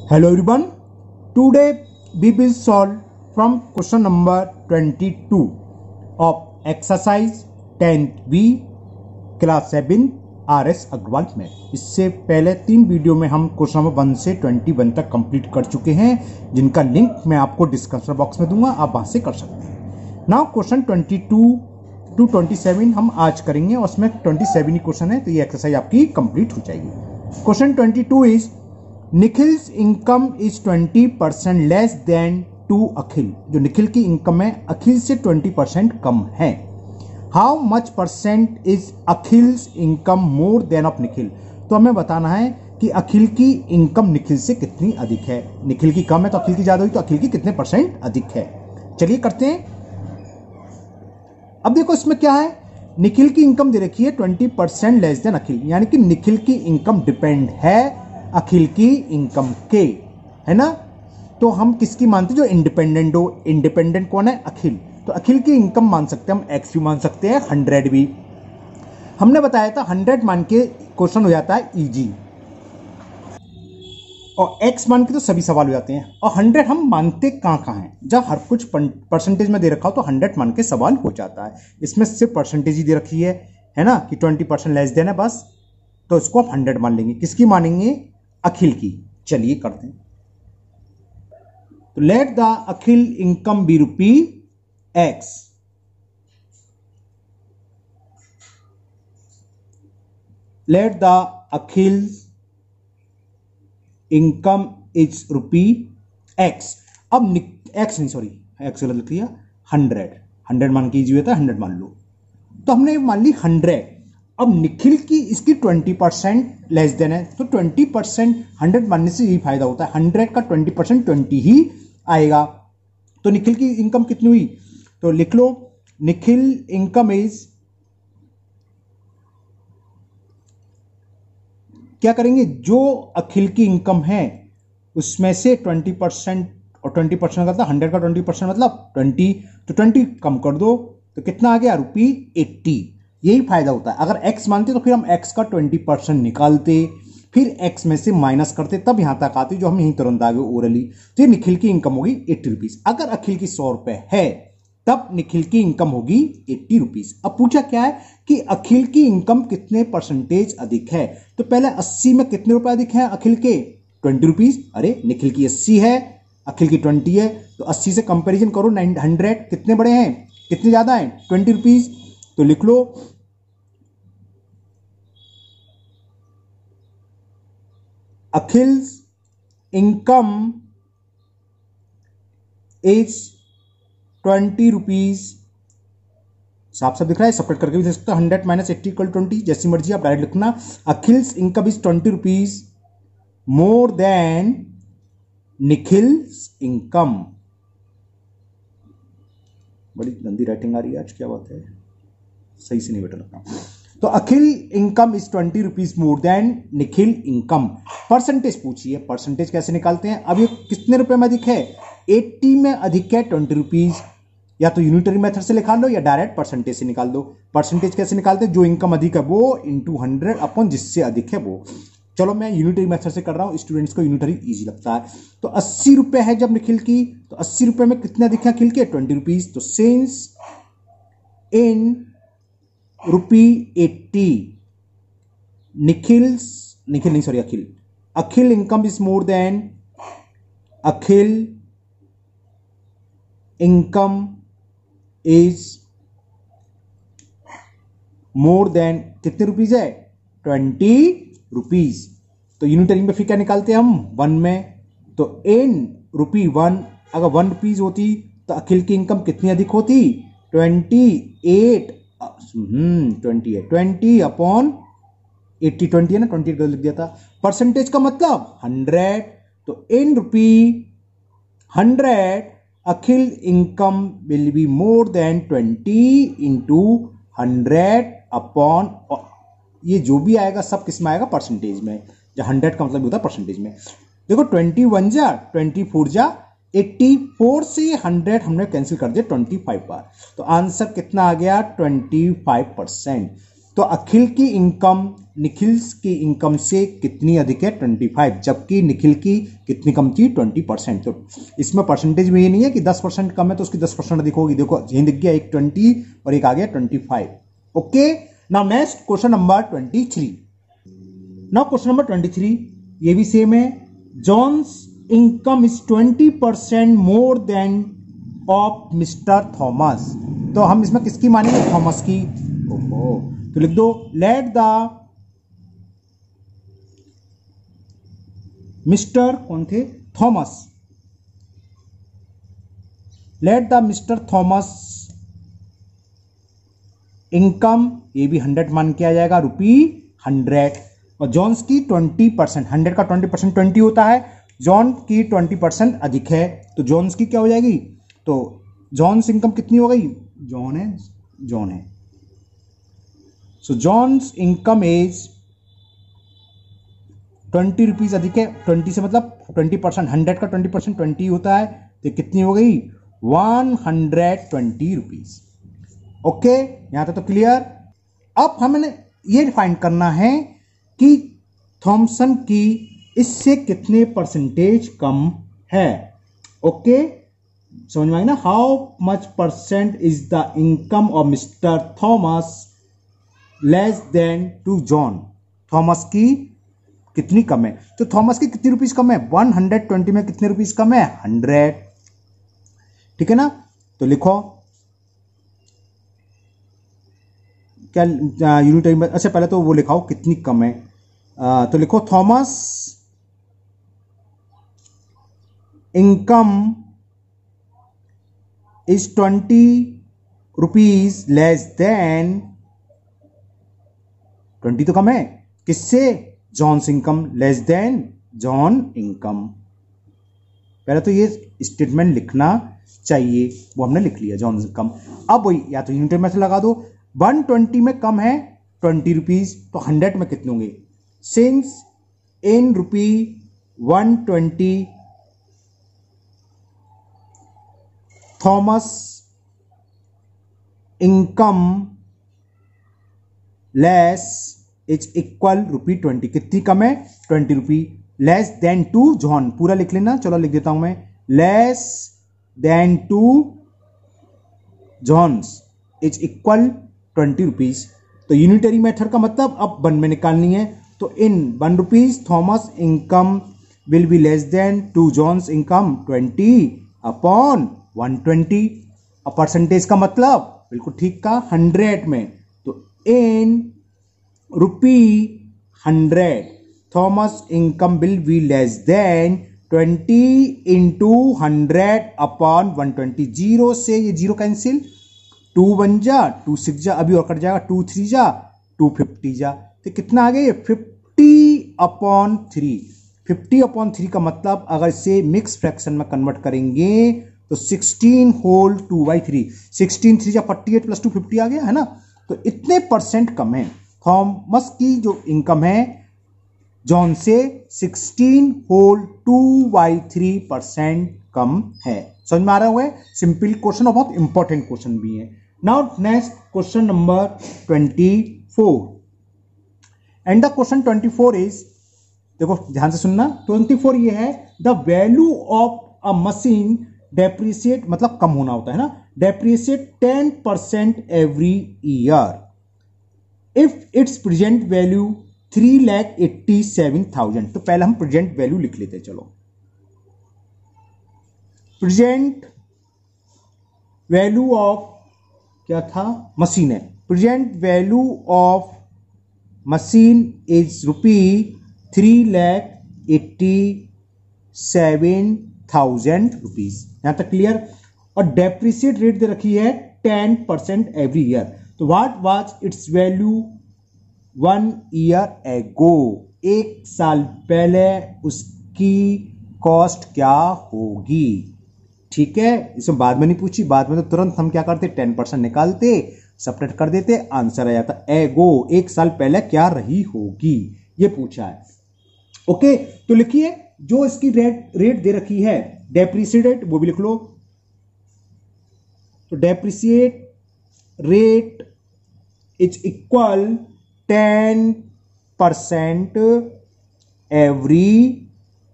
Hello everyone, today we will solve from question number 22 of exercise 10th B class 7 RS Agarwal math. इससे पहले 3 video में हम question number 1 से 21 तक complete कर चुके हैं, जिनका लिंक मैं आपको डिस्क्रिप्शन बॉक्स में दूंगा, आप वहां से कर सकते हैं। नाउ क्वेश्चन 22 टू 27 हम आज करेंगे और उसमें 27 ही क्वेश्चन है, तो ये एक्सरसाइज आपकी कंप्लीट हो जाएगी। Question 22 is Nikhil's income is 20% less than to Akhil. जो निखिल की इनकम है अखिल से 20% कम है। How much percent is Akhil's income more than of Nikhil. तो हमें बताना है कि अखिल की इनकम निखिल से कितनी अधिक है। निखिल की कम है तो अखिल की ज्यादा हुई, तो अखिल की कितने परसेंट अधिक है। चलिए करते हैं। अब देखो इसमें क्या है, निखिल की इनकम दे रखी है 20% लेस देन अखिल, यानी कि निखिल की इनकम डिपेंड है अखिल की इनकम के, है ना। तो हम किसकी मानते हैं, जो इंडिपेंडेंट हो। इंडिपेंडेंट कौन है, अखिल। तो अखिल की इनकम मान सकते हैं हम, एक्स भी मान सकते हैं, 100 भी। हमने बताया था 100 मान के क्वेश्चन हो जाता है इजी, और एक्स मान के तो सभी सवाल हो जाते हैं। और 100 हम मानते कहां हैं, जब हर कुछ परसेंटेज में दे रखा हो तो 100 मान के सवाल हो जाता है। इसमें सिर्फ परसेंटेज ही दे रखी है ना, कि 20% लेस देन है बस, तो इसको आप 100 मान लेंगे। किसकी मानेंगे, अखिल की। चलिए करते हैं। तो let the Akhil income be rupee x. Let the Akhil income is rupee x. अब एक्स नहीं, सॉरी एक्स गलत लिख लिया, 100 मान के इजी होता है, 100 मान लो। तो हमने मान ली 100। अब निखिल की इसकी 20% लेस देन है, तो 20% 100 मानने से यही फायदा होता है, 100 का 20% 20 ही आएगा। तो निखिल की इनकम कितनी हुई, तो लिख लो निखिल इनकम इज, क्या करेंगे, जो अखिल की इनकम है उसमें से 20%, और 20% करता 100 का 20% मतलब 20, तो 20 कम कर दो, तो कितना आ गया, ₹80। यही फायदा होता है। अगर x मानते तो फिर हम x का 20% निकालते, फिर x में से माइनस करते, तब यहां तक आती, जो हम यहीं तुरंत आ गए ओरली। तो ये निखिल की इनकम होगी 80 रुपीज। अगर अखिल की 100 रुपए है तब निखिल की इनकम होगी 80 रुपीज। अब पूछा क्या है कि अखिल की इनकम कितने परसेंटेज अधिक है। तो पहले 80 में कितने रुपए अधिक है अखिल के, 20 रुपीज। अरे निखिल की 80 है, अखिल की 20 है, तो 80 से कंपेरिजन करो, 100 कितने बड़े हैं, कितने ज्यादा हैं, 20 रुपीज। तो लिख लो अखिल्स इनकम इज 20 रुपीज। साफ साफ दिख रहा है, सेपरेट करके भी देख सकते हो, 100 माइनस 80 इक्वल 20, जैसी मर्जी आप डायरेक्ट लिखना। Akhil's income is 20 rupees more than Nikhil's income. बड़ी गंदी राइटिंग आ रही है आज, क्या बात है, सही से नहीं बैठा लगता। तो Akhil income is 20 rupees more than Nikhil income. Percentage पूछिए, परसेंटेज कैसे निकालते हैं। अब ये कितने रुपए में अधिक है, 80 में अधिक है 20 रुपीज। या तो यूनिटरी मेथड से निकाल लो या डायरेक्ट परसेंटेज से निकाल दो। परसेंटेज कैसे निकालते हैं, जो इनकम अधिक है वो इंटू 100 अपॉन जिससे अधिक है वो। चलो मैं यूनिटरी मेथड से कर रहा हूं, स्टूडेंट्स को यूनिटरी इजी लगता है। तो 80 रुपए है जब निखिल की, तो 80 रुपए में कितने अधिक है अखिल के, 20 रुपीज। तो सिंस इन ₹80 निखिल नहीं, sorry Akhil income is more than, Akhil income is more than कितने रुपीज है, 20 रुपीज। तो यूनिटरी में फिर क्या निकालते हैं हम, 1 में। तो इन ₹1, अगर 1 रुपीज होती तो अखिल की इनकम कितनी अधिक होती, 28 20 अपॉन 80, 20 है ना, 20 लिख दिया था। परसेंटेज का मतलब 100, तो in ₹100 Akhil income will be more than 20 into 100 upon, ये जो भी आएगा सब किस में आएगा, परसेंटेज में। जब 100 का मतलब होता है परसेंटेज में। देखो 21 जा 24 जा 84 से 100 हमने कैंसिल कर दिया 25 बार, तो आंसर कितना आ गया, 25%। तो अखिल की इनकम निखिल की इनकम से कितनी अधिक है 25, जबकि निखिल की कितनी कम थी 20%। तो इसमें परसेंटेज में ये नहीं है कि 10% कम है तो उसकी 10% अधिक होगी। देखो यही दिख गया, एक 20 और एक आ गया 25। Okay, now next question number 23। Now question number 23 ये भी सेम है। John's income is 20% more than of mister Thomas. तो हम इसमें किसकी मानेंगे, थॉमस की। ओहो, तो लिख दो लेट द मिस्टर कौन थे, Thomas, let the mister Thomas income, ये भी 100 मान के आ जाएगा, ₹100। और जॉन्स की 20%, 100 का 20% 20 होता है, जॉन की 20% अधिक है, तो जॉन्स की क्या हो जाएगी, तो जॉन्स इनकम कितनी हो गई, जॉन है। सो जॉन्स इनकम इज 20 रुपीज अधिक है। 20 से मतलब 20%, 100 का 20% 20 होता है, तो कितनी हो गई 120 रुपीज। ओके, यहां तक तो क्लियर। अब हमें ये फाइंड करना है कि थॉमसन की इससे कितने परसेंटेज कम है। ओके, समझ में आई ना, how much percent is the income of mister Thomas less than to John. Thomas की कितनी कम है, तो थॉमस की कितनी रुपीस कम है, 120 में कितने रुपीस कम है, 100। ठीक है ना, तो लिखो क्या यूनिट में, अच्छा पहले तो वो लिखाओ कितनी कम है। तो लिखो Thomas income is 20 rupees less than, 20 तो कम है किससे, John's income less than John income. पहले तो ये स्टेटमेंट लिखना चाहिए, वो हमने लिख लिया जॉन इनकम। अब वही या तो यूनिट में से लगा दो, 120 में कम है 20 रुपीज, तो 100 में कितने होंगे, since in rupee 120 Thomas income less is equal ₹20, कितनी कम है 20 rupee, less than to John, पूरा लिख लेना, चलो लिख देता हूं मैं, less than to John's is equal 20 rupees. तो यूनिटरी मेथड का मतलब अब 1 में निकालनी है, तो in 1 rupees Thomas income will be less than to John's income 20 upon 120। अब परसेंटेज का मतलब बिल्कुल ठीक का 100 में, तो in ₹100 Thomas income will be less than 20 into 100 upon 120। 0 से ये 0 कैंसिल, 2 1 जा, 2 6 जा, अभी और कट जाएगा, 2 3 जा, 250 जा, तो कितना आ गया 50/3। 50/3 का मतलब अगर इसे मिक्स फ्रैक्शन में कन्वर्ट करेंगे तो 16 होल 2/3, 16 3 जा 48 प्लस 2 50 आ गया है ना। तो इतने परसेंट कम है थॉमस की जो इनकम है जॉन से, 16 होल 2/3% कम है। समझ में आ रहा है, सिंपल क्वेश्चन और बहुत इंपॉर्टेंट क्वेश्चन भी है। Now next question number 24 and the question 24 is, देखो ध्यान से सुनना, 24 ये है, the value of a machine depreciate, मतलब कम होना होता है ना, depreciate 10% every year if it's present value 3,87,000। तो पहले हम प्रेजेंट वैल्यू लिख लेते हैं, चलो प्रेजेंट वैल्यू ऑफ क्या था, मशीन है, present value of machine is ₹3,87,000। यहां तक क्लियर। और डेप्रिसिएट रेट दे रखी है 10% एवरी ईयर। तो what was it's value 1 year ago, 1 साल पहले उसकी कॉस्ट क्या होगी। ठीक है, इसमें बाद में नहीं पूछी, बाद में तो तुरंत हम क्या करते 10% निकालते, सेपरेट कर देते, आंसर आ जाता एगो, 1 साल पहले क्या रही होगी, ये पूछा है। ओके, तो लिखिए जो इसकी रेट दे रखी है डेप्रिसिएट रेट, वो भी लिख लो। तो depreciate rate is equal 10% every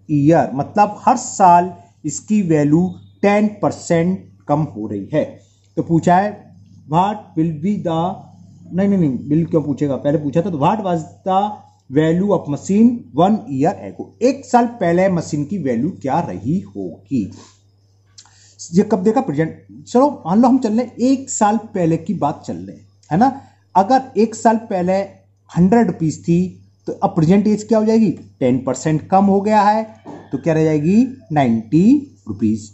year, मतलब हर साल इसकी वैल्यू 10% कम हो रही है। तो पूछा है व्हाट विल बी द, नहीं बिल क्यों पूछेगा, पहले पूछा था। तो what was the value of machine 1 year ago, 1 साल पहले मशीन की वैल्यू क्या रही होगी। ये कब देखा, प्रेजेंट। चलो मान लो हम चल रहे 1 साल पहले की बात चल रहे है ना। अगर 1 साल पहले 100 रुपीज थी तो अब प्रेजेंट एज क्या हो जाएगी, 10% कम हो गया है तो क्या रह जाएगी 90 रुपीज।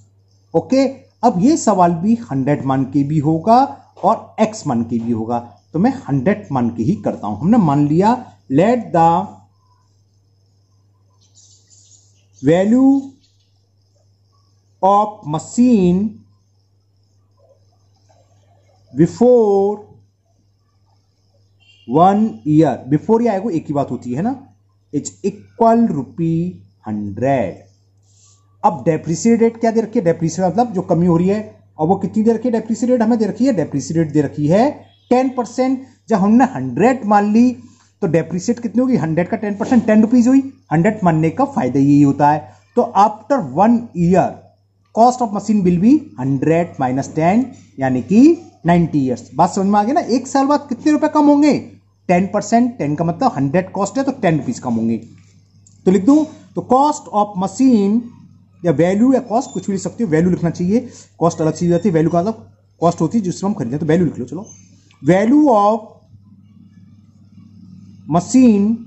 ओके, अब ये सवाल भी 100 मान के भी होगा और x मान के भी होगा, तो मैं 100 मान के ही करता हूं। हमने मान लिया let the value of machine before 1 year, before या आएगा एक ही बात होती है ना, इज इक्वल ₹100। अब डेप्रिसिएट रेट क्या दे रखी है, डेप्रिसिएट मतलब जो कमी हो रही है, और वो कितनी दे रखी है, डेप्रिसिएट हमें दे रखी है, डेप्रिसिएट दे रखी है 10%। जब हमने 100 मान ली तो डेप्रिसिएट कितनी होगी, 100 का 10% 10 रुपीज हुई। 100 मानने का फायदा यही होता है। तो after 1 year cost of machine will be 100 - 10 यानी कि 90 ईयर्स। बात समझ में आ गई ना। 1 साल बाद कितने रुपए कम होंगे, 10%। 10 का मतलब 100 कॉस्ट है तो 10 रुपीज कम होंगे। तो लिख दूं, तो कॉस्ट ऑफ मशीन या वैल्यू या कॉस्ट कुछ भी लिख सकते हो, वैल्यू लिखना चाहिए, कॉस्ट अलग चीज होती है, वैल्यू का मतलब कॉस्ट होती है जिसमें हम खरीदते हैं, तो वैल्यू लिख लो। चलो, वैल्यू ऑफ मशीन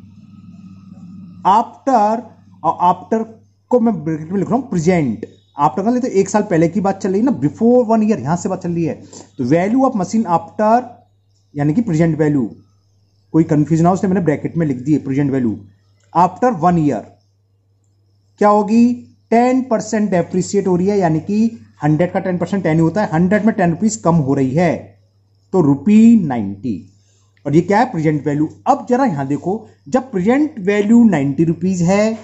आफ्टर, और आफ्टर को मैं ब्रैकेट में लिख रहा हूं प्रेजेंट। आफ्टर का तो 1 साल पहले की बात चल रही है ना, बिफोर 1 ईयर यहां से बात चल रही है। तो वैल्यू ऑफ मशीन आफ्टर यानी कि प्रेजेंट वैल्यू, कोई कंफ्यूजन हो उसने मैंने ब्रैकेट में लिख दी है प्रेजेंट वैल्यू। आफ्टर 1 ईयर क्या होगी, 10% डेप्रिसिएट हो रही है, यानी कि 100 का 10% 10 ही होता है, 100 में 10 रुपीज कम हो रही है तो ₹90। और ये क्या है, प्रेजेंट वैल्यू। अब जरा यहां देखो, जब प्रेजेंट वैल्यू 90 रुपीज है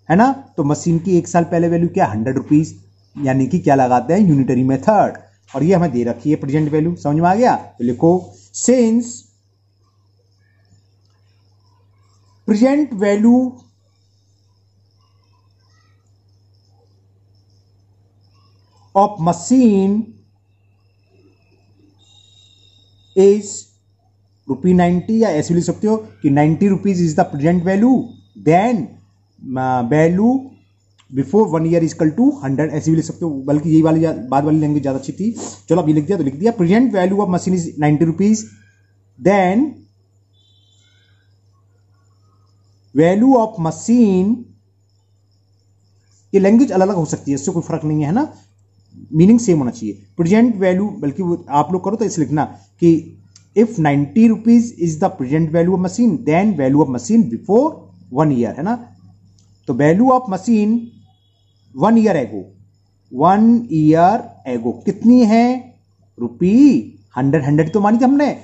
ना, तो मशीन की 1 साल पहले वैल्यू क्या, 100 रुपीज, यानी कि क्या लगाते हैं, यूनिटरी मेथड। और ये हमें दे रखी है प्रेजेंट वैल्यू, समझ में आ गया। तो लिखो since present value of machine is ₹90, या ऐसे लिख सकते हो कि 90 rupees is the present value, then value before 1 year equal to 100, ऐसे भी लिख सकते हो, बल्कि यही वाली बाद वाली लैंग्वेज ज्यादा अच्छी थी। चलो अब ये लिख दिया, तो लिख दिया present value of machine is 90 rupees, then value of machine, ये लैंग्वेज अलग अलग हो सकती है, इससे कोई फर्क नहीं है ना, मीनिंग सेम होना चाहिए। प्रेजेंट वैल्यू, बल्कि वो आप लोग करो तो इसे लिखना कि if 90 rupees is the present value of machine, then value of machine before 1 year, है ना। तो value of machine 1 year ago, 1 year ago कितनी है, ₹100, 100 तो मानी थी हमने।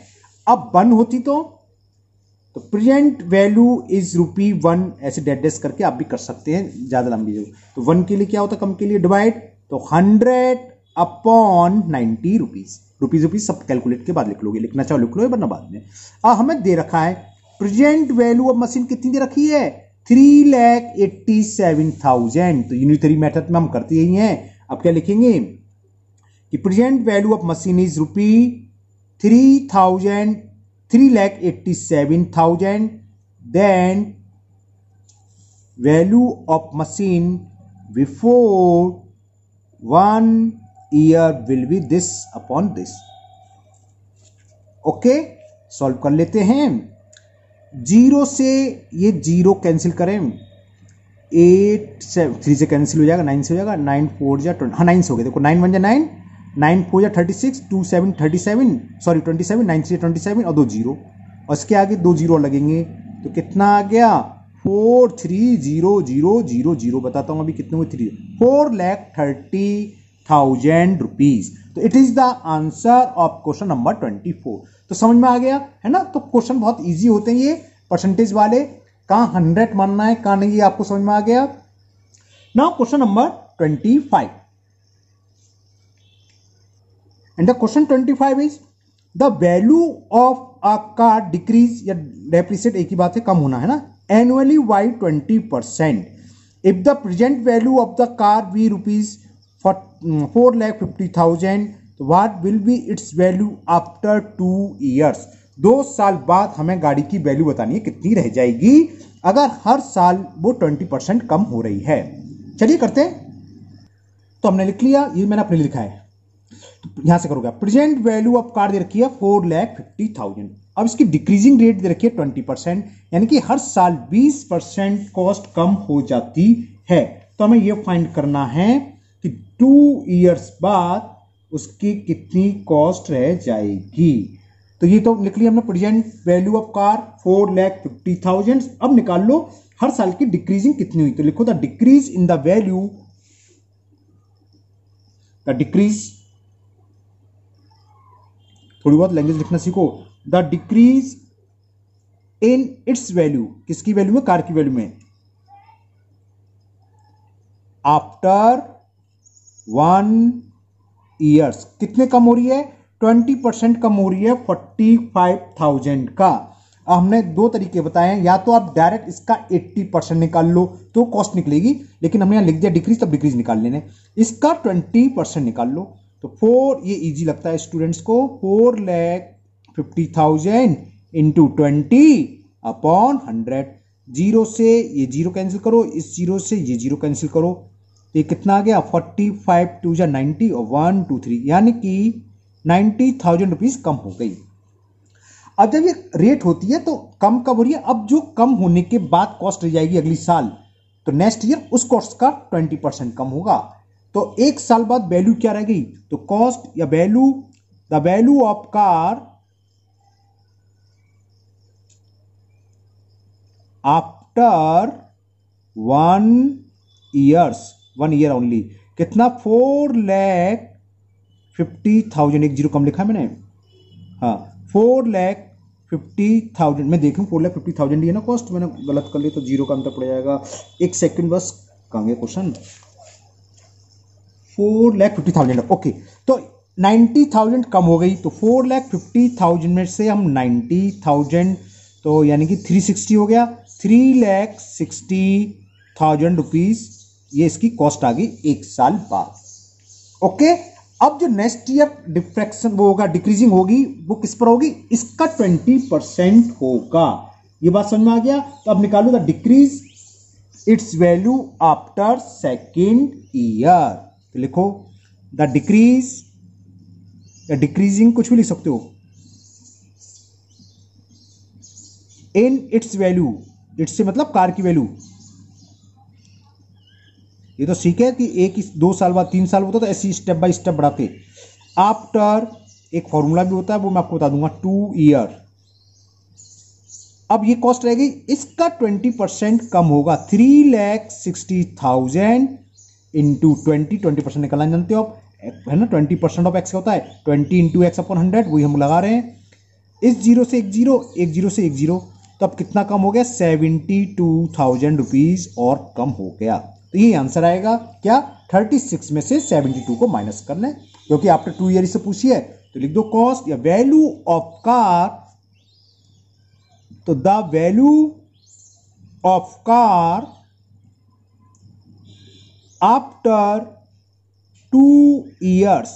अब 1 होती तो प्रेजेंट वैल्यू इज ₹1, ऐसे डेड करके आप भी कर सकते हैं, ज्यादा लंबी जो। तो 1 के लिए क्या होता है, कम के लिए डिवाइड, तो 100 अपॉन 90 रुपीज, रुपीज सब कैलकुलेट के बाद लिख लोगे, लिखना चाहो लिख लो वरना बाद में। हमें दे रखा है प्रेजेंट वैल्यू ऑफ मशीन कितनी दे रखी है, 3,87,000। तो यूनिटरी मेथड में हम करते ही हैं। अब क्या लिखेंगे कि present value of machine is ₹3,87,000, then value of machine before 1 year will be this upon this. Okay, solve कर लेते हैं। 0 से ये 0 कैंसिल करें, 8 से 3 से कैंसिल हो जाएगा, 9 से हो जाएगा, 9 4 जा 20, हाँ 9 से हो गया, देखो 9 1 जा 9, 9 4 जा 36, 2 7 37, सॉरी 27, 9 से 27 और 2 0, और इसके आगे 2 0 लगेंगे, तो कितना आ गया 4,3,0,0,0, बताता हूं अभी कितने हुए, 4,30,000 रुपीज। तो it is the answer of question number 24। तो समझ में आ गया है ना। तो क्वेश्चन बहुत इजी होते हैं ये परसेंटेज वाले, कहां 100 मानना है कहां नहीं, ये आपको समझ में आ गया। Now question number 25, and the question 25 is the value of a car decrease या डेप्रिसिएट एक ही बात है, कम होना है ना, annually by 20%. If the present value of the car be rupees 4,50,000, तो what will be its value after 2 years. 2 साल बाद हमें गाड़ी की वैल्यू बतानी है कितनी रह जाएगी अगर हर साल वो 20% कम हो रही है. चलिए करते हैं. तो हमने लिख लिया, ये मैंने अपने लिखा है, तो यहां से करोगे. प्रेजेंट वैल्यू ऑफ कार दे रखी है 4,50,000. अब इसकी डिक्रीजिंग रेट दे रखी है 20%, यानी कि हर साल 20% कॉस्ट कम हो जाती है. तो हमें यह फाइंड करना है कि 2 years बाद उसकी कितनी कॉस्ट रह जाएगी. तो ये तो लिख लिया हमने प्रेजेंट वैल्यू ऑफ कार 4,50,000. अब निकाल लो हर साल की डिक्रीजिंग कितनी हुई. तो लिखो the decrease in the value, the decrease, थोड़ी बहुत लैंग्वेज लिखना सीखो. The decrease in its value, किसकी वैल्यू में, कार की वैल्यू में, आफ्टर 1 years कितने कम हो रही है, 20% कम हो रही है 45,000 का. अब हमने 2 तरीके बताए हैं, या तो आप डायरेक्ट इसका 80% निकाल लो तो कॉस्ट निकलेगी, लेकिन हमने यहां लिख दिया डिक्रीज, तब डिक्रीज निकाल लेने. इसका 20% निकाल लो तो 4, ये इजी लगता है स्टूडेंट्स को, 4,50,000 इंटू 20/100. जीरो से ये जीरो कैंसिल करो, इस जीरो से ये जीरो कैंसिल करो, तो ये कितना आ गया 45 2 जा 90 और 1 2 3, यानी कि 90,000 रुपीज कम हो गई. अब जब ये रेट होती है तो कम कब हो रही है, अब जो कम होने के बाद कॉस्ट रह जाएगी अगली साल, तो नेक्स्ट ईयर उस कॉस्ट का 20% कम होगा. तो 1 साल बाद वैल्यू क्या रह गई, तो कॉस्ट या value, the value of car after 1 years, 1 year only, कितना 4,50,000, एक जीरो कम लिखा है मैंने, हाँ 4,50,000. मैं देखूं 4,50,000 ही है ना कॉस्ट, मैंने गलत कर लिया तो जीरो का अंतर पड़ जाएगा. एक सेकंड बस, कहाँ गया क्वेश्चन, 4,50,000. ओके, तो 90,000 कम हो गई, तो 4,50,000 में से हम 90,000, तो यानी कि 360 हो गया, 3,60,000 रुपीज ये इसकी कॉस्ट आ गई 1 साल बाद. ओके, अब जो नेक्स्ट ईयर डिफ्रैक्शन वो होगा, डिक्रीजिंग होगी, वो किस पर होगी, इसका 20% होगा. ये बात समझ में आ गया. तो अब निकालो the decrease its value after 2nd year. तो लिखो द डिक्रीज या डिक्रीजिंग, कुछ भी लिख सकते हो, इन इट्स वैल्यू, इट्स से मतलब कार की वैल्यू. ये तो सीख है कि 2 साल बाद 3 साल होता, तो ऐसी स्टेप बाय स्टेप बढ़ाते. आफ्टर एक फॉर्मूला भी होता है, वो मैं आपको बता दूंगा, 2 year. अब ये कॉस्ट रहेगी, इसका 20% कम होगा, 3,60,000 इंटू 20% निकालना जानते हो आप, है ना. 20% ऑफ एक्स होता है 20 इंटू एक्स अपॉन 100, वही हम लगा रहे हैं. इस जीरो से एक जीरो, एक जीरो से एक जीरो, तो अब कितना कम हो गया, 72,000 रुपीज और कम हो गया. तो ये आंसर आएगा क्या, 36 में से 72 को माइनस करना है, क्योंकि आफ्टर 2 years से पूछी है. तो लिख दो कॉस्ट या वैल्यू ऑफ कार, तो the value of car after 2 years,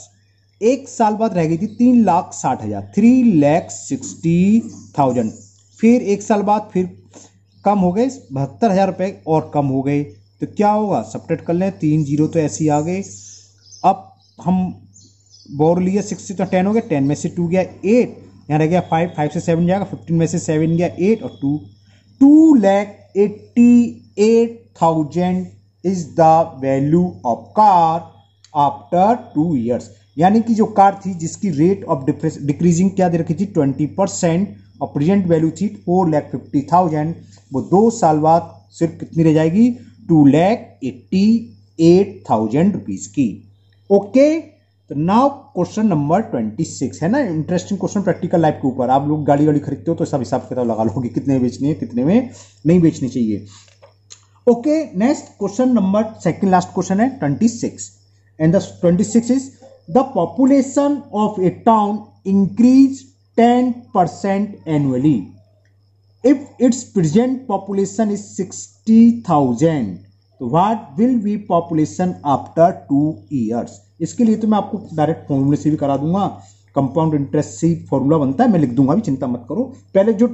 1 साल बाद रह गई थी 3,60,000, 3,60,000. फिर 1 साल बाद फिर कम हो गए 72,000 रुपए और कम हो गए. तो क्या होगा, सब्ट्रैक्ट कर लें, 3 जीरो तो ऐसे ही आ गए. अब हम बोर लिए 6 से, तो 10 हो गया, 10 में से 2 गया 8, यहाँ रह गया 5, 5 से 7 जाएगा, 15 में से 7 गया 8 और 2, 2,88,000 is the value of car after 2 years. यानी कि जो कार थी जिसकी रेट ऑफ डिक्रीजिंग क्या दे रखी थी 20%, और प्रेजेंट वैल्यू थी 4,50,000, वो 2 साल बाद सिर्फ कितनी रह जाएगी, 2,88,000 रुपीज की. ओके, तो नाउ क्वेश्चन नंबर 26 है ना, इंटरेस्टिंग क्वेश्चन, प्रैक्टिकल लाइफ के ऊपर. आप लोग गाड़ी खरीदते हो तो सब हिसाब किताब लगा लोगे कितने बेचनी है, कितने में नहीं बेचनी चाहिए. Okay, next question number, second last question है 26, and the 26 is the population of a town increase 10% annually. If its present population is 60,000, तो what will be population after 2 years? इसके लिए तो मैं आपको डायरेक्ट फॉर्मूले से भी करा दूंगा, कंपाउंड इंटरेस्ट से फॉर्मूला बनता है, मैं लिख दूंगा भी, चिंता मत करो। पहले जो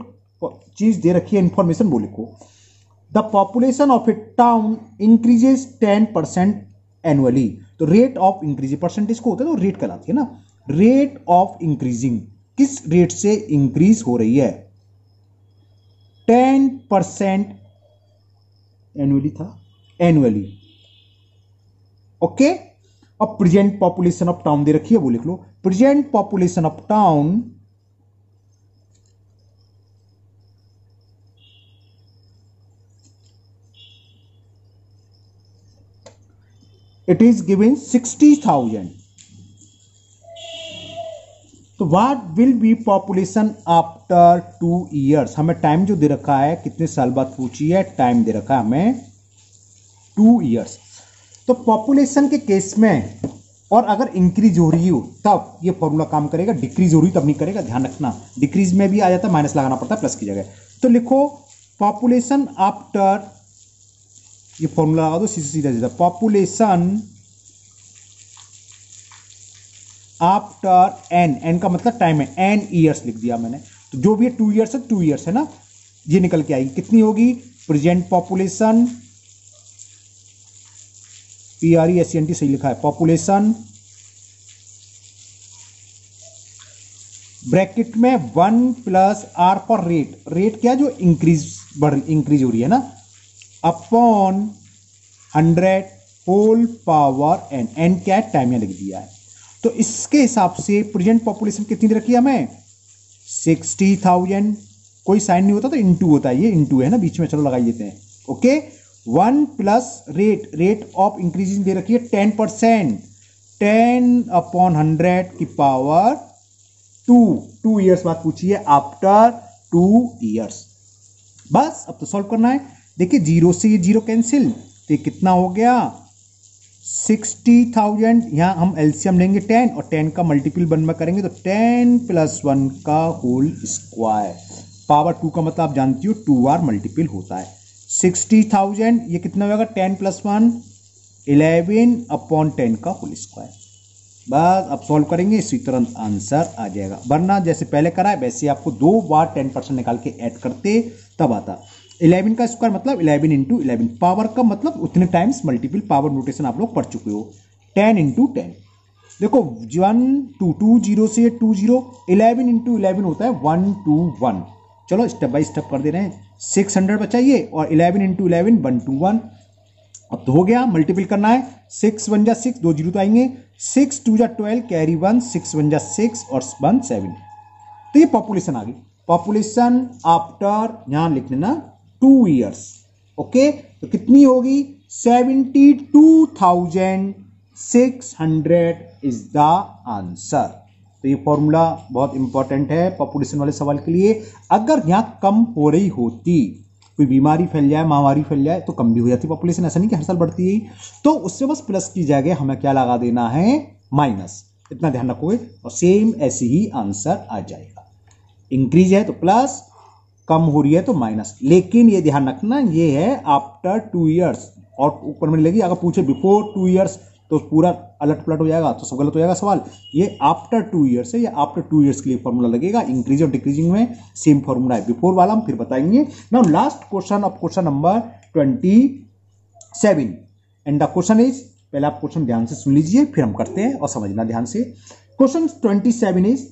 चीज दे रखी है इंफॉर्मेशन वो लिखो। The population of a town increases 10% annually. तो रेट ऑफ इंक्रीज, परसेंटेज को होता है तो रेट कहलाती है ना, रेट ऑफ इंक्रीजिंग, किस रेट से इंक्रीज हो रही है? 10% एनुअली था, एनुअली। ओके, अब प्रेजेंट पॉपुलेशन ऑफ टाउन दे रखी है वो लिख लो। Present population of town it is given 60,000. तो what will be population after 2 years? हमें टाइम जो दे रखा है, कितने साल बाद पूछी है, टाइम दे रखा है हमें 2 years। तो पॉपुलेशन के केस में और अगर इंक्रीज हो रही हो तब ये फॉर्मूला काम करेगा, डिक्रीज हो रही तब नहीं करेगा, ध्यान रखना। डिक्रीज में भी आ जाता है, माइनस लगाना पड़ता है प्लस की जगह। तो लिखो पॉपुलेशन आफ्टर, ये फॉर्मूला लगा दो, सीधा सीधा, पॉपुलेशन आफ्टर एन, एन का मतलब टाइम है, एन ईयर्स लिख दिया मैंने। तो जो भी है 2 years है, 2 years है ना, ये निकल के आएगी। कितनी होगी? प्रेजेंट पॉपुलेशन, PRESENT सही लिखा है, पॉपुलेशन ब्रैकेट में 1 plus R for rate, rate क्या जो इंक्रीज हो रही है ना, upon 100 whole power n, n क्या है? टाइम, लिख दिया है। तो इसके हिसाब से प्रेजेंट पॉपुलेशन कितनी दे रखी है हमें? 60,000। कोई साइन नहीं होता तो इंटू होता है, ये इंटू है ना बीच में, चलो लगाई देते हैं। Okay, 1 plus rate, rate of increasing दे रखी है 10%, 10/100 की पावर 2 years बाद पूछी है, आफ्टर 2 years। बस अब तो सॉल्व करना है। देखिए 0 से ये 0 कैंसिल, तो ये कितना हो गया? 60,000। यहां हम एलसीएम लेंगे 10 और 10 का मल्टीपल 1 में करेंगे तो 10 + 1 का होल स्क्वायर, पावर 2 का मतलब आप जानती हो 2r मल्टीपल होता है। 60,000 ये कितना होगा? 10 + 1 11/10 का होल स्क्वायर। बस अब सॉल्व करेंगे, इसी तुरंत आंसर आ जाएगा। वरना जैसे पहले करा है वैसे आपको 2 बार 10% निकाल के ऐड करते तब आता। 11 का स्क्वायर मतलब 11 × 11, पावर का मतलब उतने टाइम्स मल्टीपल, पावर नोटेशन आप लोग पढ़ चुके हो। 10 × 10, देखो 1 2 2 0 से 2 0, 11 × 11 होता है 121। चलो स्टेप बाय स्टेप कर दे रहे हैं। 600 बचाइए और 11 × 11 121। अब तो हो गया, मल्टीपल करना है। 6 1 जा 6, 2 0 तो आएंगे, 6 2 जा 12, कैरी 1, 6 1 जा 6 और 1 7। तो ये पॉपुलेशन आ गई। पॉपुलेशन आफ्टर, यहां लिख लेना 2 years। ओके, तो कितनी होगी? 72,600 इज द आंसर। तो ये फॉर्मूला बहुत इंपॉर्टेंट है पॉपुलेशन वाले सवाल के लिए। अगर यहां कम हो रही होती, कोई बीमारी फैल जाए, महामारी फैल जाए, तो कम भी हो जाती पॉपुलेशन, ऐसा नहीं कि हर साल बढ़ती है, तो उससे बस प्लस की जगह हमें क्या लगा देना है? माइनस। इतना ध्यान रखोगे और सेम ऐसे ही आंसर आ जाएगा। इंक्रीज है तो प्लस, कम हो रही है तो माइनस। लेकिन ये ध्यान रखना, ये है आफ्टर 2 years, और ऊपर में लगी, अगर पूछे बिफोर 2 years तो पूरा अलट पलट हो जाएगा, तो सब गलत हो जाएगा सवाल। ये आफ्टर 2 years है, या आफ्टर 2 years के लिए फॉर्मूला लगेगा। इंक्रीज और डिक्रीजिंग में सेम फॉर्मूला है, बिफोर वाला हम फिर बताएंगे। Now last question of question number 27, and the question is, पहले आप क्वेश्चन ध्यान से सुन लीजिए फिर हम करते हैं और समझना ध्यान से। Question 27 is,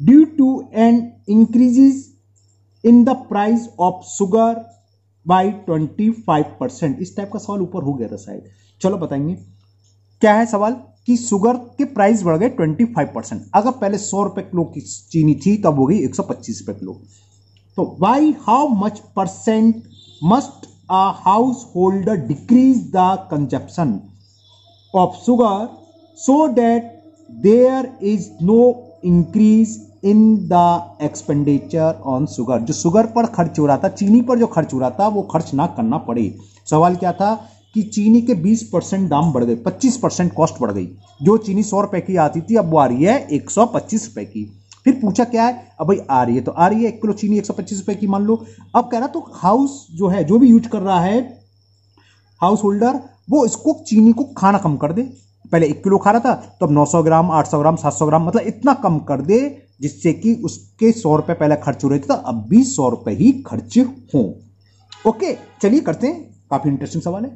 due to an increases in the price of sugar by 25%। इस टाइप का सवाल ऊपर हो गया था शायद, चलो बताएंगे क्या है सवाल। कि शुगर के प्राइस बढ़ गए 25%। अगर पहले 100 रुपए किलो की चीनी थी तब हो गई 125 रुपए किलो। तो by how much percent must a householder decrease the consumption of sugar so that there is no increase in the expenditure on sugar. जो शुगर पर खर्च हो रहा था, चीनी पर जो खर्च हो रहा था, वो खर्च ना करना पड़े। सवाल क्या था कि चीनी के 20% दाम बढ़ गए, 25% कॉस्ट बढ़ गई। जो चीनी 100 रुपए की आती थी अब वो आ रही है 125 रुपए की। फिर पूछा क्या है, अब भाई आ रही है तो आ रही है, 1 किलो चीनी 125 रुपए की मान लो। अब कह रहा तो हाउस जो है, जो भी यूज कर रहा है हाउस होल्डर, वो इसको चीनी को खाना कम कर दे। पहले 1 किलो खा रहा था तो अब 900 ग्राम 800 ग्राम 700 ग्राम, मतलब इतना कम कर दे जिससे कि उसके 100 रुपए पहले खर्च हो रहे थे तो अब भी 100 रुपए ही खर्च हो। ओके, चलिए करते हैं, काफी इंटरेस्टिंग सवाल है।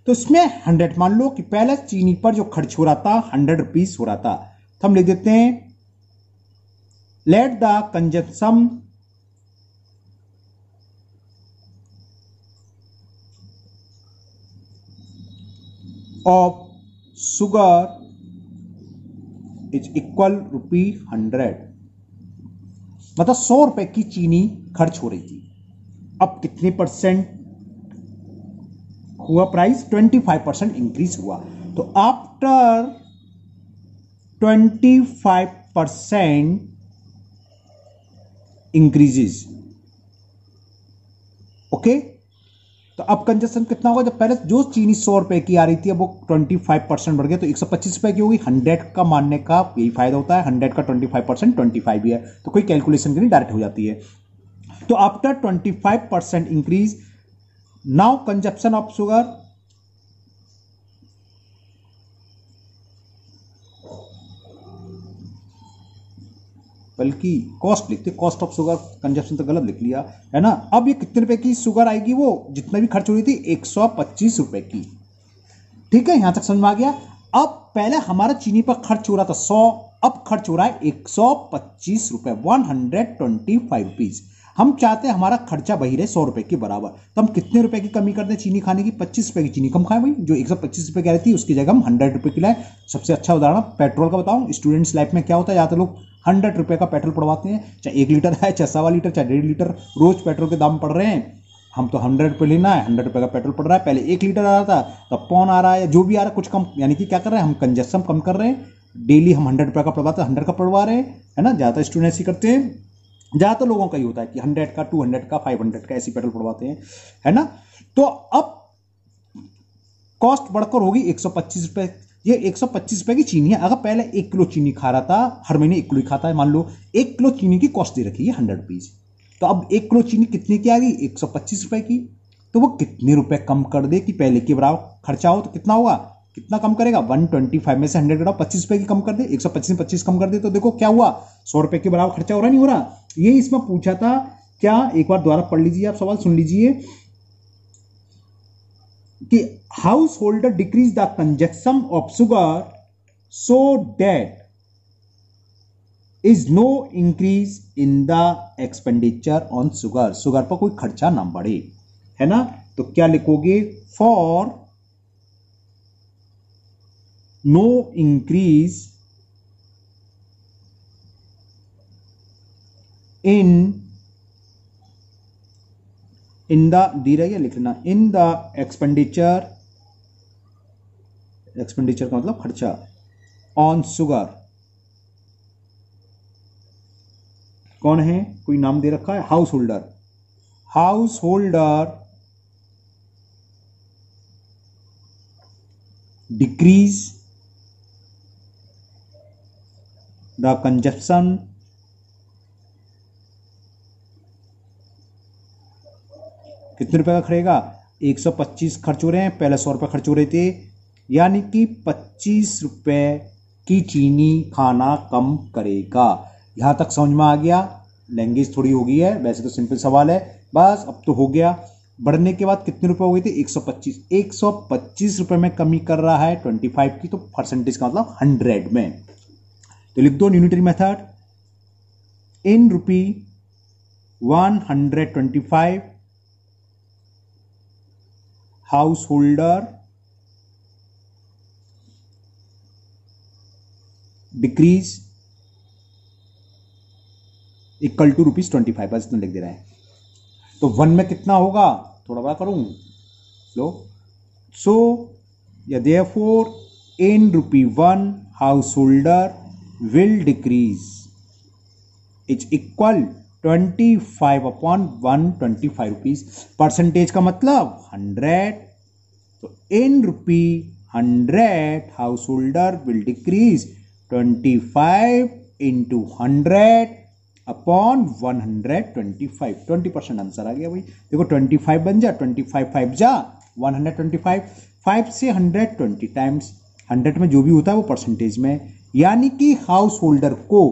तो इसमें 100 मान लो कि पहले चीनी पर जो खर्च हो रहा था 100 रुपीज हो रहा था, तो हम लिख देते हैं let the consumption of sugar is equal ₹100, मतलब 100 रुपए की चीनी खर्च हो रही थी। अब कितने परसेंट हुआ प्राइस? 25% इंक्रीज हुआ। तो आफ्टर 25% इंक्रीजेस, ओके, तो अब कंजप्शन कितना होगा? जब पहले जो चीनी 100 रुपए की आ रही थी अब वो 25% बढ़ गया तो 125 रुपए की होगी। 100 का मानने का यही फायदा होता है, 100 का 25% 25 ही है, तो कोई कैलकुलेशन की नहीं, डायरेक्ट हो जाती है। तो after 25% increase, now consumption of sugar बल्कि कॉस्ट लिखते, कॉस्ट ऑफ शुगर, कंजप्शन तो गलत लिख लिया है ना। अब ये कितने रुपए की शुगर आएगी? वो जितना भी खर्च हो रही थी 125 रुपए की। ठीक है, यहां तक समझ में आ गया। अब पहले हमारा चीनी पर खर्च हो रहा था 100, अब खर्च हो रहा है 125 रुपए, 125 रुपीज। हम चाहते हैं हमारा खर्चा वही रहे 100 रुपए के बराबर, तो हम कितने रुपए की कमी कर दें चीनी खाने की? 25 रुपए की चीनी कम खाएं भाई। जो 125 रुपए की रहती है उसकी जगह हम 100 रुपए की लाए। सबसे अच्छा उदाहरण पेट्रोल का बताऊं, स्टूडेंट्स लाइफ में क्या होता है, ज्यादातर लोग 100 रुपए का पेट्रोल पड़वाते हैं, चाहे 1 लीटर है, चाहे 1.25 लीटर, चाहे 1.5 लीटर, रोज पेट्रोल के दाम पड़ रहे हैं। हम तो 100 रुपए लेना है, 100 रुपए का पेट्रोल पड़ रहा है। पहले 1 लीटर आ रहा था, तब पौन आ रहा है, जो भी आ रहा है कुछ कम, यानी कि क्या कर रहे हैं हम? कंजप्शन कम कर रहे हैं। डेली हम 100 रुपए का पड़वाते हैं, 100 का पड़वा रहे हैं, है ना। ज्यादातर स्टूडेंट्स ही करते हैं, ज्यादातर लोगों का ही होता है कि 100 का 200 का 500 का ऐसी पेट्रोल पड़वाते हैं, है ना। तो अब कॉस्ट बढ़कर होगी 125 रुपए। ये 125 रुपए की चीनी है। अगर पहले 1 किलो चीनी खा रहा था, हर महीने 1 किलो खाता है, मान लो 1 किलो चीनी की कॉस्ट दे रखी है 100 रुपीज, तो अब 1 किलो चीनी कितने की आ गई? 125 रुपए की। तो वो कितने रुपए कम कर दे कि पहले के बराबर खर्चा हो? तो कितना होगा? कितना कम करेगा? 125 में से 100 घटाओ, 25 रुपए की कम कर दे। 125 में 25 कम कर दे तो देखो क्या हुआ, 100 रुपए के बराबर खर्चा हो रहा नहीं हो रहा? ये इसमें पूछा था क्या, एक बार दोबारा पढ़ लीजिए, आप सवाल सुन लीजिए कि householder decrease the consumption of sugar so that is no increase in the expenditure on sugar, sugar पर कोई खर्चा ना बढ़े, है ना। तो क्या लिखोगे? For no increase in the, दी रही है लिख लेना, इन द एक्सपेंडिचर, एक्सपेंडिचर का मतलब खर्चा, ऑन शुगर। कौन है? कोई नाम दे रखा है, house holder. House holder decrease the consumption कितने रुपए का खड़ेगा? 125 खर्च हो रहे हैं, पहले 100 रुपए खर्च हो रहे थे, यानी कि 25 रुपए की चीनी खाना कम करेगा। यहां तक समझ में आ गया? लैंग्वेज थोड़ी हो गई है, वैसे तो सिंपल सवाल है, बस अब तो हो गया। बढ़ने के बाद कितने रुपए हो गए थे? 125। 125 रुपए में कमी कर रहा है 25 की, तो परसेंटेज का मतलब 100 में। तो लिख दो unitary method, in rupee 125 householder decrease equal to ₹25, बस इतना लिख दे रहे हैं। तो 1 में कितना होगा? थोड़ा बड़ा करूं लो, so therefore in ₹1 house holder will decrease is equal 25/125 rupees. Percentage का मतलब 100, तो in ₹100 house holder will decrease 25 into 100 upon 125, 20% answer आ गया भाई। देखो 25 बन जा, 25 5 जा 125, 5 से 120 टाइम्स, 100 में जो भी होता है वो परसेंटेज में, यानी कि हाउस होल्डर को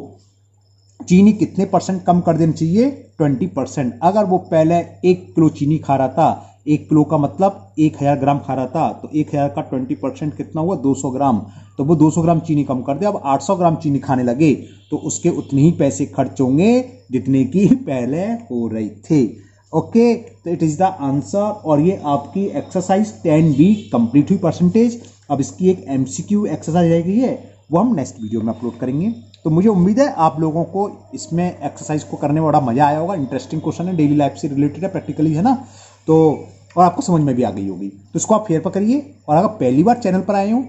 चीनी कितने परसेंट कम कर देना चाहिए, 20%। अगर वो पहले 1 किलो चीनी खा रहा था, 1 किलो का मतलब 1000 ग्राम खा रहा था, तो 1000 का 20% कितना हुआ, 200 ग्राम। तो वो 200 ग्राम चीनी कम कर दे, अब 800 ग्राम चीनी खाने लगे तो उसके उतने ही पैसे खर्च होंगे जितने की पहले हो रही थे। ओके, तो इट इज द आंसर। और ये आपकी एक्सरसाइज 10B कंप्लीट हुई परसेंटेज। अब इसकी एक MCQ एक्सरसाइज रह गई है, वो हम नेक्स्ट वीडियो में अपलोड करेंगे। तो मुझे उम्मीद है आप लोगों को इसमें एक्सरसाइज को करने में बड़ा मजा आया होगा। इंटरेस्टिंग क्वेश्चन है, डेली लाइफ से रिलेटेड है, प्रैक्टिकली है ना, तो और आपको समझ में भी आ गई होगी। तो इसको आप फेयर पर करिए, और अगर पहली बार चैनल पर आए हो,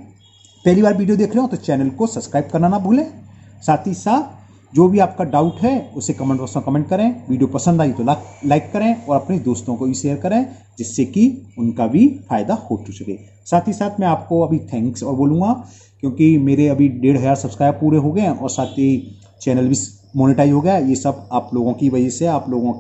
पहली बार वीडियो देख रहे हो, तो चैनल को सब्सक्राइब करना ना भूलें। साथ ही साथ जो भी आपका डाउट है उसे कमेंट बॉक्स में कमेंट करें। वीडियो पसंद आई तो लाइक करें और अपने दोस्तों को भी शेयर करें, जिससे कि उनका भी फायदा हो सके। साथ ही साथ मैं आपको अभी थैंक्स और बोलूँगा, क्योंकि मेरे अभी 1500 सब्सक्राइब पूरे हो गए हैं और साथ ही चैनल भी मोनेटाइज हो गया। ये सब आप लोगों की वजह से, आप लोगों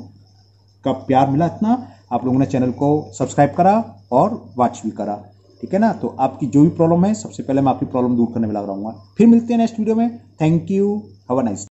का प्यार मिला इतना, आप लोगों ने चैनल को सब्सक्राइब करा और वॉच भी करा, ठीक है ना। तो आपकी जो भी प्रॉब्लम है, सबसे पहले मैं आपकी प्रॉब्लम दूर करने में लग रहा हूँ। फिर मिलते हैं नेक्स्ट वीडियो में। Thank you, have a nice.